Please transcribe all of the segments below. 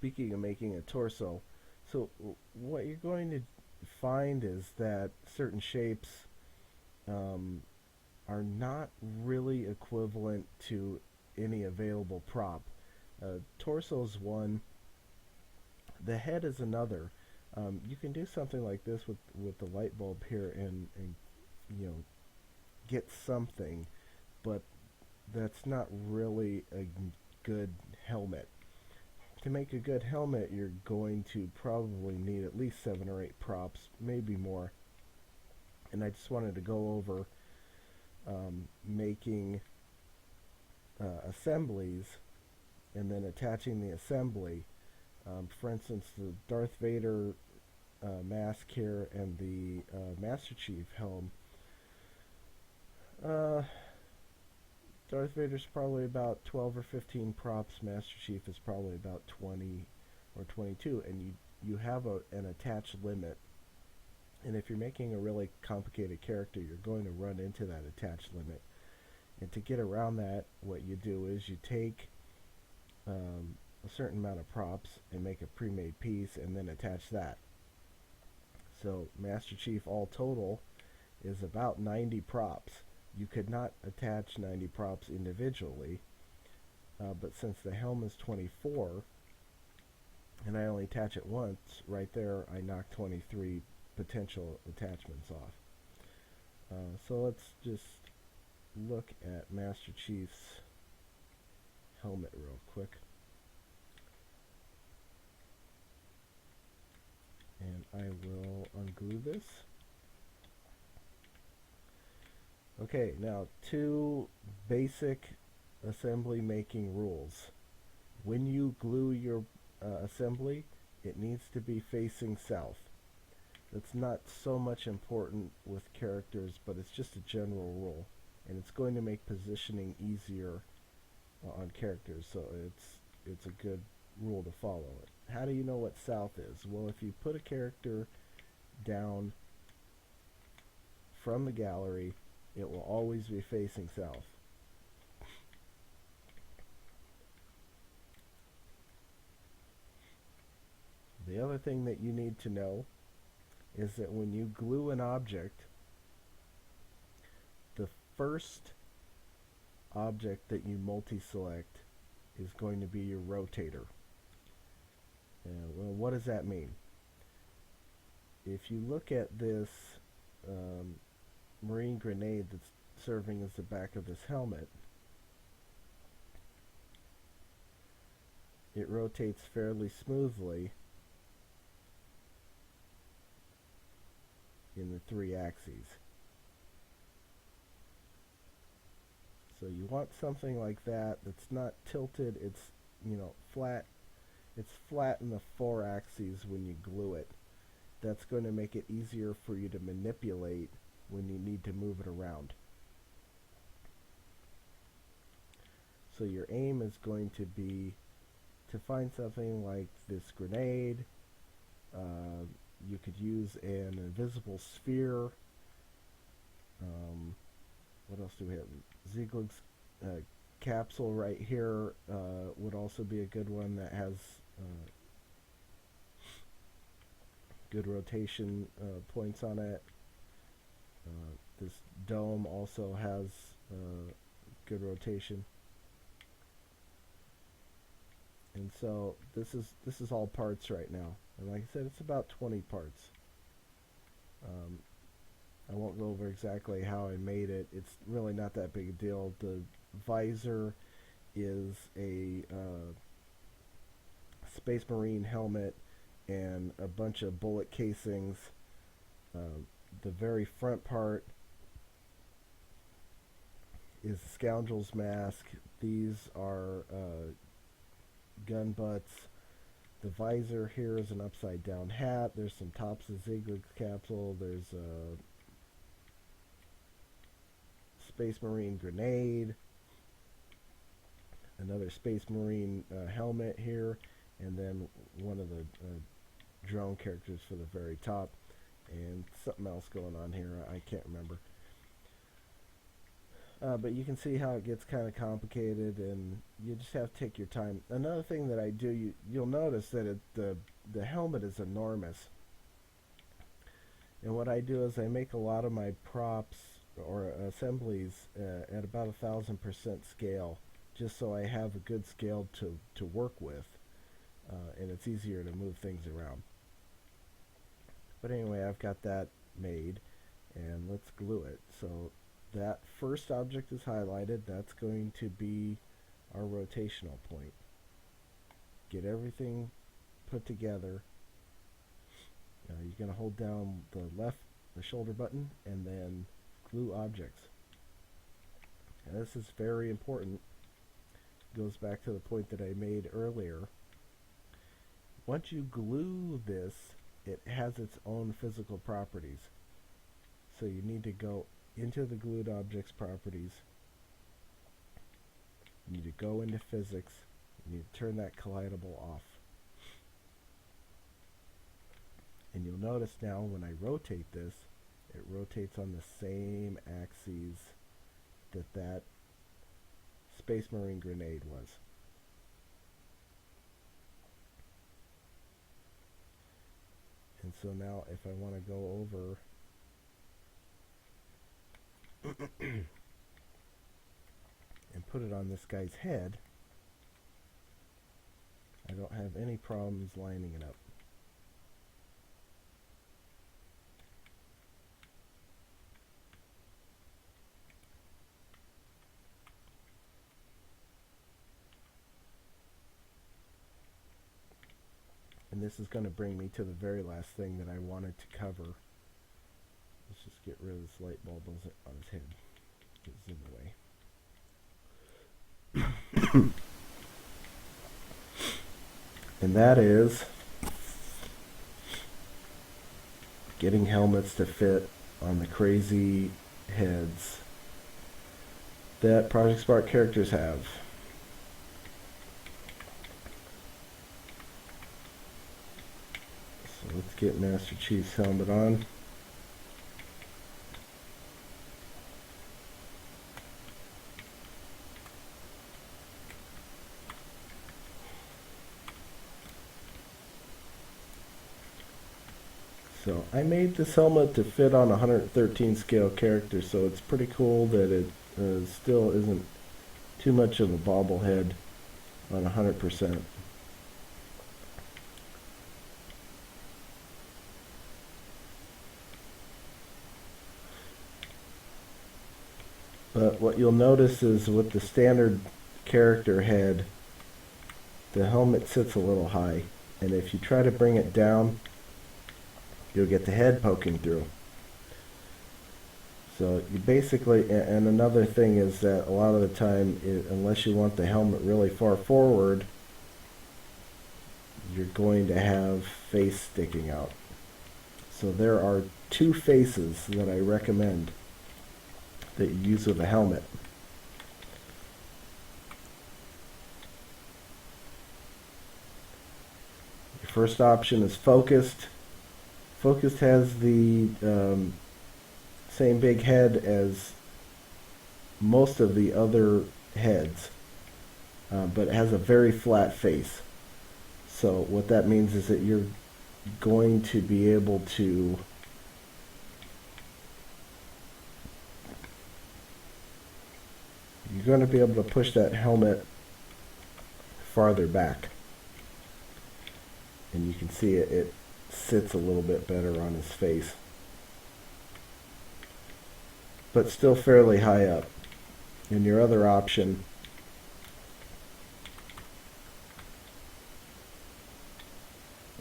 speaking of making a torso, so what you're going to find is that certain shapes um, are not really equivalent to any available prop. Torso's one, the head is another. You can do something like this with the light bulb here and you know get something, but that's not really a good helmet. To make a good helmet, you're going to probably need at least 7 or 8 props, maybe more. And I just wanted to go over making assemblies and then attaching the assembly. For instance, the Darth Vader mask here and the Master Chief helm. Uh, Darth Vader's probably about 12 or 15 props. Master Chief is probably about 20 or 22, and you have an attached limit. And if you're making a really complicated character, you're going to run into that attached limit. And to get around that, what you do is you take a certain amount of props and make a pre-made piece and then attach that. So Master Chief all total is about 90 props. You could not attach 90 props individually, but since the helm is 24 and I only attach it once, right there I knock 23 potential attachments off. So let's just look at Master Chief's helmet real quick. And I will unglue this. Okay, now 2 basic assembly making rules. When you glue your assembly, it needs to be facing south. That's not so much important with characters, but it's just a general rule, and it's going to make positioning easier on characters, so it's a good rule to follow. How do you know what south is? Well, if you put a character down from the gallery, it will always be facing south. The other thing that you need to know is that when you glue an object, the first object that you multi-select is going to be your rotator. Well, what does that mean? If you look at this marine grenade that's serving as the back of this helmet, it rotates fairly smoothly in the 3 axes. So you want something like that that's not tilted, it's flat. It's flat in the 4 axes when you glue it. That's going to make it easier for you to manipulate when you need to move it around. So your aim is going to be to find something like this grenade. You could use an invisible sphere. What else do we have? Ziegler's capsule right here would also be a good one that has good rotation points on it. This dome also has good rotation. And so this is all parts right now. And like I said, it's about 20 parts. I won't go over exactly how I made it. It's really not that big a deal. The visor is a Space Marine helmet and a bunch of bullet casings. The very front part is the Scoundrel's mask. These are gun butts. The visor here is an upside down hat. There's some tops of Ziegler's capsule. There's a Space Marine grenade. Another Space Marine helmet here. And then one of the drone characters for the very top. And something else going on here. I can't remember. But you can see how it gets kind of complicated, and you just have to take your time. Another thing that I do, you'll notice that the helmet is enormous. And what I do is I make a lot of my props or assemblies at about 1,000% scale, just so I have a good scale to work with, and it's easier to move things around. But anyway, I've got that made, and let's glue it. So that first object is highlighted. That's going to be our rotational point. Get everything put together. You're going to hold down the shoulder button, and then glue objects. And this is very important. It goes back to the point that I made earlier. Once you glue this, it has its own physical properties. So you need to go into the glued objects properties. You need to go into physics. You need to turn that collidable off. And you'll notice now when I rotate this, it rotates on the same axes that Space Marine grenade was. And so now if I want to go over and put it on this guy's head, I don't have any problems lining it up. And this is going to bring me to the very last thing that I wanted to cover. Let's just get rid of this light bulb on his head. It's in the way. And that is getting helmets to fit on the crazy heads that Project Spark characters have. So let's get Master Chief's helmet on. So I made this helmet to fit on a 113 scale character, so it's pretty cool that it still isn't too much of a bobblehead on 100%. But what you'll notice is with the standard character head, the helmet sits a little high, and if you try to bring it down, you'll get the head poking through. So you basically, and another thing is that a lot of the time, unless you want the helmet really far forward, you're going to have face sticking out. So there are two faces that I recommend that you use with a helmet. Your first option is focused. Focused has the same big head as most of the other heads, but it has a very flat face. So what that means is that you're going to be able to push that helmet farther back, and you can see it sits a little bit better on his face, but still fairly high up. And your other option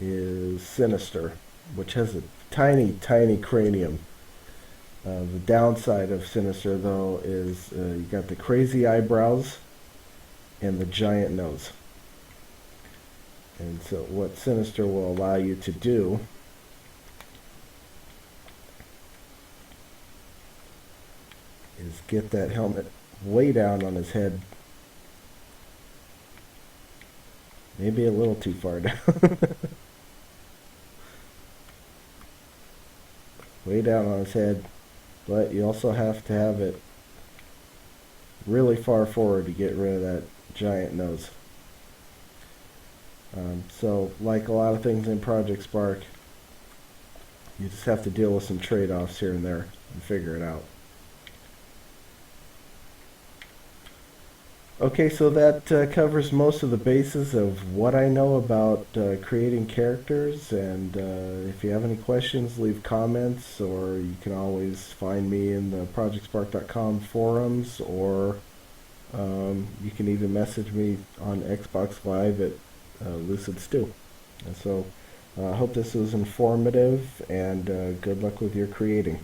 is Sinister, which has a tiny, tiny cranium. The downside of Sinister, though, is you got the crazy eyebrows and the giant nose. And so what Sinister will allow you to do is get that helmet way down on his head. Maybe a little too far down. Way down on his head. But you also have to have it really far forward to get rid of that giant nose. So like a lot of things in Project Spark, you just have to deal with some trade-offs here and there and figure it out. Okay, so that covers most of the bases of what I know about creating characters. And if you have any questions, leave comments, or you can always find me in the ProjectSpark.com forums, or you can even message me on Xbox Live at Lucid Stew. And so I hope this was informative, and good luck with your creating.